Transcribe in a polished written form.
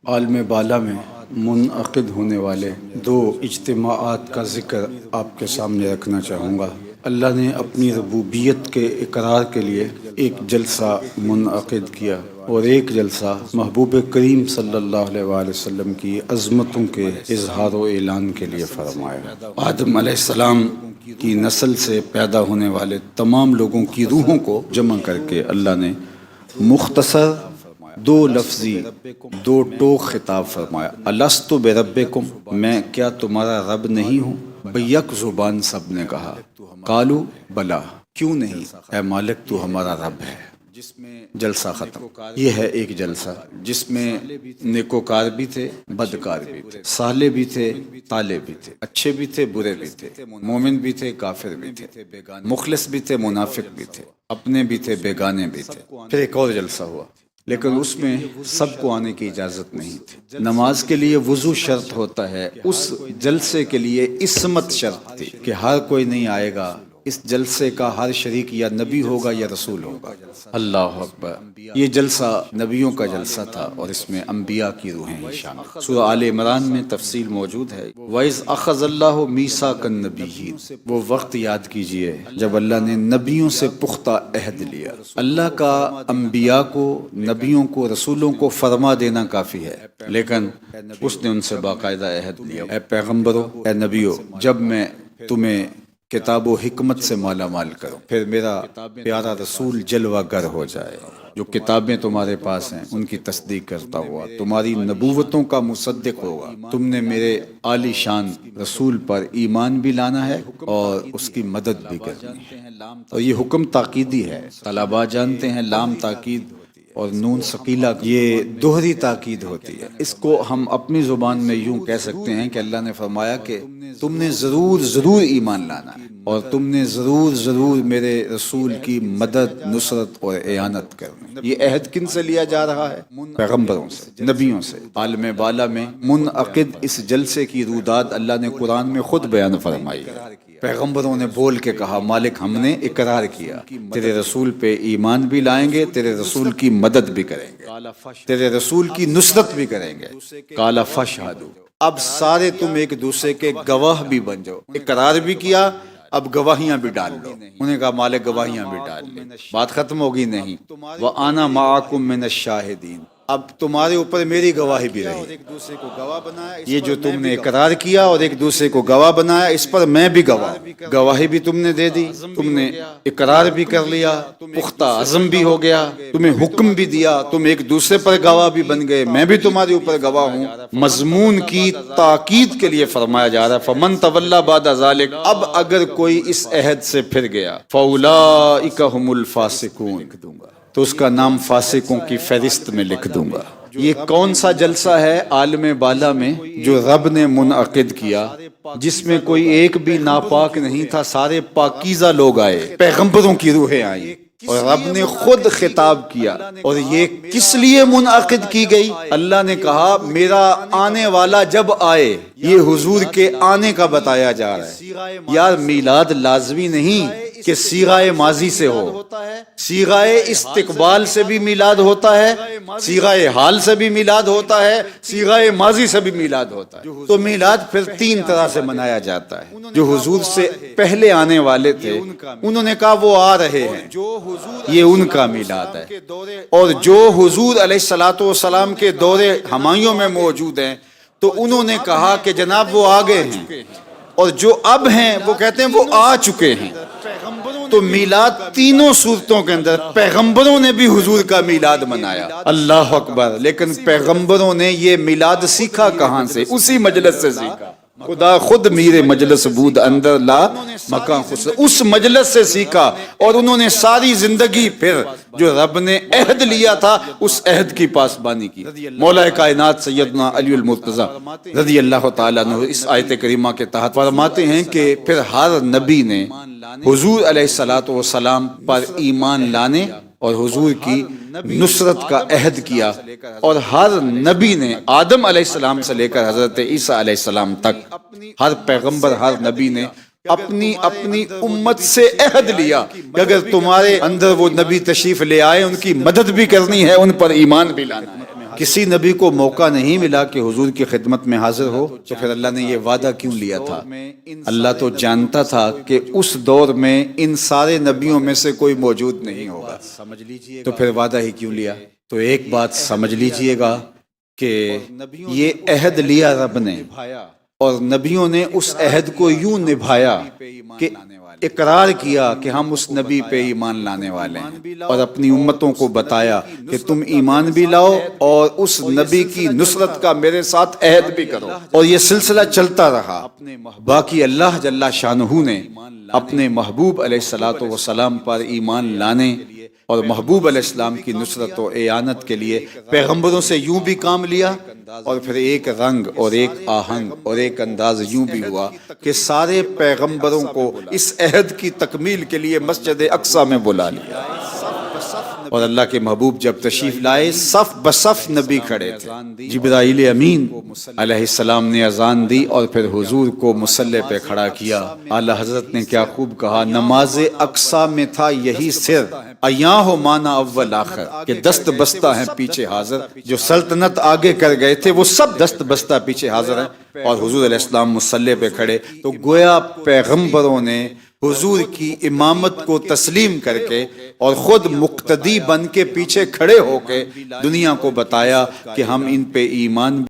عالم بالا میں منعقد ہونے والے دو اجتماعات کا ذکر آپ کے سامنے رکھنا چاہوں گا۔ اللہ نے اپنی ربوبیت کے اقرار کے لیے ایک جلسہ منعقد کیا اور ایک جلسہ محبوب کریم صلی اللہ علیہ وآلہ وسلم کی عظمتوں کے اظہار و اعلان کے لیے فرمایا۔ آدم علیہ السلام کی نسل سے پیدا ہونے والے تمام لوگوں کی روحوں کو جمع کر کے اللہ نے مختصر دو لفظی دو ٹوک خطاب فرمایا۔ الست بربکم، میں کیا تمہارا رب نہیں ہوں؟ بیک زبان سب نے کہا، قالو بلا، کیوں نہیں اے مالک تو ہمارا رب ہے۔ جلسہ ختم۔ یہ ہے ایک جلسہ جس میں نیکوکار بھی تھے، بدکار بھی تھے، صالح بھی تھے، طالح بھی تھے، اچھے بھی تھے، برے بھی تھے، مومن بھی تھے، کافر بھی تھے، مخلص بھی تھے، منافق بھی تھے، اپنے بھی تھے، بیگانے بھی تھے۔ پھر ایک اور جلسہ ہوا، لیکن اس میں سب کو آنے کی اجازت نہیں تھی۔ نماز کے لیے وضو شرط ہوتا ہے، اس جلسے کے لیے عصمت شرط تھی کہ ہر کوئی نہیں آئے گا، اس جلسے کا ہر شریک یا نبی ہوگا یا رسول ہوگا۔ اللہ اکبر۔ یہ جلسہ نبیوں کا جلسہ تھا اور اس میں انبیاء کی روحیں شامل۔ سورہ آل عمران میں تفصیل موجود ہے۔ وَإِذْ أَخَذَ اللَّهُ مِيثَاقَ النَّبِيِّينَ، وہ وقت یاد کیجئے جب اللہ نے نبیوں سے پختہ عہد لیا۔ اللہ کا انبیاء کو، نبیوں کو، رسولوں کو فرما دینا کافی ہے، لیکن اس نے ان سے باقاعدہ عہد لیا۔ اے پیغمبروں، اے نبیوں، جب میں تمہیں کتاب و حکمت سے مالا مال کرو، پھر میرا پیارا رسول جلوہ گر ہو جائے، جو کتابیں تمہارے پاس ہیں ان کی تصدیق کرتا ہوا، تمہاری نبوتوں کا مصدق ہوگا، تم نے میرے عالی شان رسول پر ایمان بھی لانا ہے اور اس کی مدد بھی کرنی ہے۔ اور یہ حکم تاکیدی ہے، طلباء جانتے ہیں لام تاکید اور نون ثقیلہ یہ دوہری تاکید ہوتی ہے۔ اس کو ہم اپنی زبان میں یوں کہہ سکتے ہیں کہ اللہ نے فرمایا کہ تم نے ضرور ضرور ایمان لانا ہے اور تم نے ضرور ضرور میرے رسول کی مدد، نصرت اور اعانت کرنی ہے۔ یہ عہد کن سے لیا جا رہا ہے؟ پیغمبروں سے، نبیوں سے۔ عالم بالا میں منعقد اس جلسے کی روداد اللہ نے قرآن میں خود بیان فرمائی ہے۔ پیغمبروں نے بول کے کہا، مالک ہم نے اقرار کیا، تیرے رسول پہ ایمان بھی لائیں گے، تیرے رسول کی مدد بھی کریں گے، تیرے رسول کی نصرت بھی کریں گے۔ قال فاشہدوا، اب سارے تم ایک دوسرے کے گواہ بھی بن جاؤ۔ اقرار بھی کیا، اب گواہیاں بھی ڈال لو۔ انہوں نے کہا مالک گواہیاں بھی ڈال لیں، بات ختم ہوگی نہیں۔ وَأَنَا مَعَكُم مِّنَ الشَّاهِدِينَ، اب تمہارے اوپر میری گواہی بھی رہی۔ یہ جو تم نے اقرار کیا اور ایک دوسرے کو گواہ بنایا، اس پر میں بھی گواہ۔ گواہی بھی تم نے دے دی، تم نے اقرار بھی کر لیا، پختہ عزم بھی ہو گیا، تمہیں حکم بھی دیا، تم ایک دوسرے پر گواہ بھی بن گئے، میں بھی تمہارے اوپر گواہ ہوں۔ مضمون کی تاکید کے لیے فرمایا جا رہا ہے فَمَن تَوَلَّىٰ بَعْدَ ذَلِكَ، اب اگر کوئی اس عہد سے پھر گیا، فَأُولَٰئِكَ هُمُ الْفَاسِقُونَ، تو اس کا نام فاسقوں کی فہرست میں لکھ دوں گا۔ یہ کون سا جلسہ ہے عالم بالا میں جو رب نے منعقد کیا، جس میں کوئی ایک بھی ناپاک نہیں تھا، سارے پاکیزہ لوگ آئے، پیغمبروں کی روحیں آئیں اور رب نے خود خطاب کیا۔ اور یہ کس لیے منعقد کی گئی؟ اللہ نے کہا میرا آنے والا جب آئے، یہ حضور کے آنے کا بتایا جا رہا ہے۔ یار میلاد لازمی نہیں کہ صیغہ ماضی سے ہو، صیغہ استقبال سے بھی میلاد ہوتا ہے، صیغہ حال سے بھی میلاد ہوتا ہے، صیغہ ماضی سے بھی میلاد ہوتا ہے۔ تو میلاد پھر تین طرح سے منایا جاتا ہے۔ جو حضور سے پہلے آنے والے تھے انہوں نے کہا وہ آ رہے ہیں، یہ ان کا میلاد ہے۔ اور جو حضور علیہ الصلوۃ والسلام کے دور ہمایوں میں موجود ہیں تو انہوں نے کہا کہ جناب وہ آ گئے ہیں، اور جو اب ہیں وہ کہتے ہیں وہ آ چکے ہیں۔ تو میلاد تینوں صورتوں کے اندر پیغمبروں نے بھی حضور کا میلاد منایا۔ اللہ اکبر۔ لیکن پیغمبروں نے یہ میلاد سیکھا کہاں سے؟ اسی مجلس سے سیکھا۔ خدا خود میرے مجلس بود اندر لا مکان خود، اس مجلس سے سیکھا۔ اور انہوں نے ساری زندگی پھر جو رب نے عہد لیا تھا اس عہد کی پاسبانی کی۔ مولا کائنات سیدنا علی المرتضی رضی اللہ تعالیٰ عنہ اس آیت کریمہ کے تحت فرماتے ہیں کہ پھر ہر نبی نے حضور علیہ الصلوۃ والسلام پر ایمان لانے اور حضور کی نصرت کا عہد کیا، اور ہر نبی نے آدم علیہ السلام سے لے کر حضرت عیسیٰ علیہ السلام تک ہر پیغمبر، ہر نبی نے اپنی اپنی امت سے عہد لیا کہ اگر تمہارے اندر وہ نبی تشریف لے آئے ان کی مدد بھی کرنی ہے، ان پر ایمان بھی لانا ہے۔ کسی نبی کو موقع نہیں ملا کہ حضور کی خدمت میں حاضر ہو، تو پھر اللہ نے یہ وعدہ کیوں لیا تھا؟ اللہ تو جانتا تھا کہ اس دور میں ان سارے نبیوں میں سے کوئی موجود نہیں ہوگا، تو پھر وعدہ ہی کیوں لیا؟ تو ایک بات سمجھ لیجئے گا کہ یہ عہد لیا رب نے، اور نبیوں نے اس عہد کو یوں نبھایا کہ اقرار کیا کہ ہم اس نبی پہ ایمان لانے والے ہیں، اور اپنی امتوں کو بتایا کہ تم ایمان بھی لاؤ اور اس نبی کی نصرت کا میرے ساتھ عہد بھی کرو، اور یہ سلسلہ چلتا رہا۔ باقی اللہ جل شانہ نے اپنے محبوب علیہ الصلوۃ والسلام پر ایمان لانے اور محبوب علیہ السلام کی نصرت و اعانت کے لیے پیغمبروں سے یوں بھی کام لیا، اور پھر ایک رنگ اور ایک آہنگ اور ایک انداز یوں بھی ہوا کہ سارے پیغمبروں کو اس عہد کی تکمیل کے لیے مسجد اقصی میں بلا لیا، اور اللہ کے محبوب جب تشریف لائے صف بصف نبی کھڑے تھے۔ جبرائیل امین علیہ السلام نے اذان دی اور پھر حضور کو مصلی پہ کھڑا کیا۔ اعلی حضرت نے کیا خوب کہا، نماز اقصی میں تھا یہی سر، ایاں ہو مانا اول آخر، کہ دست بستہ ہیں پیچھے حاضر، جو سلطنت آگے کر گئے تھے وہ سب دست بستہ پیچھے حاضر ہیں، اور حضور علیہ السلام مصلی پہ کھڑے۔ تو گویا پیغمبروں نے حضور کی امامت کو تسلیم کر کے اور خود مقتدی بن کے پیچھے کھڑے ہو کے دنیا کو بتایا کہ ہم ان پہ ایمان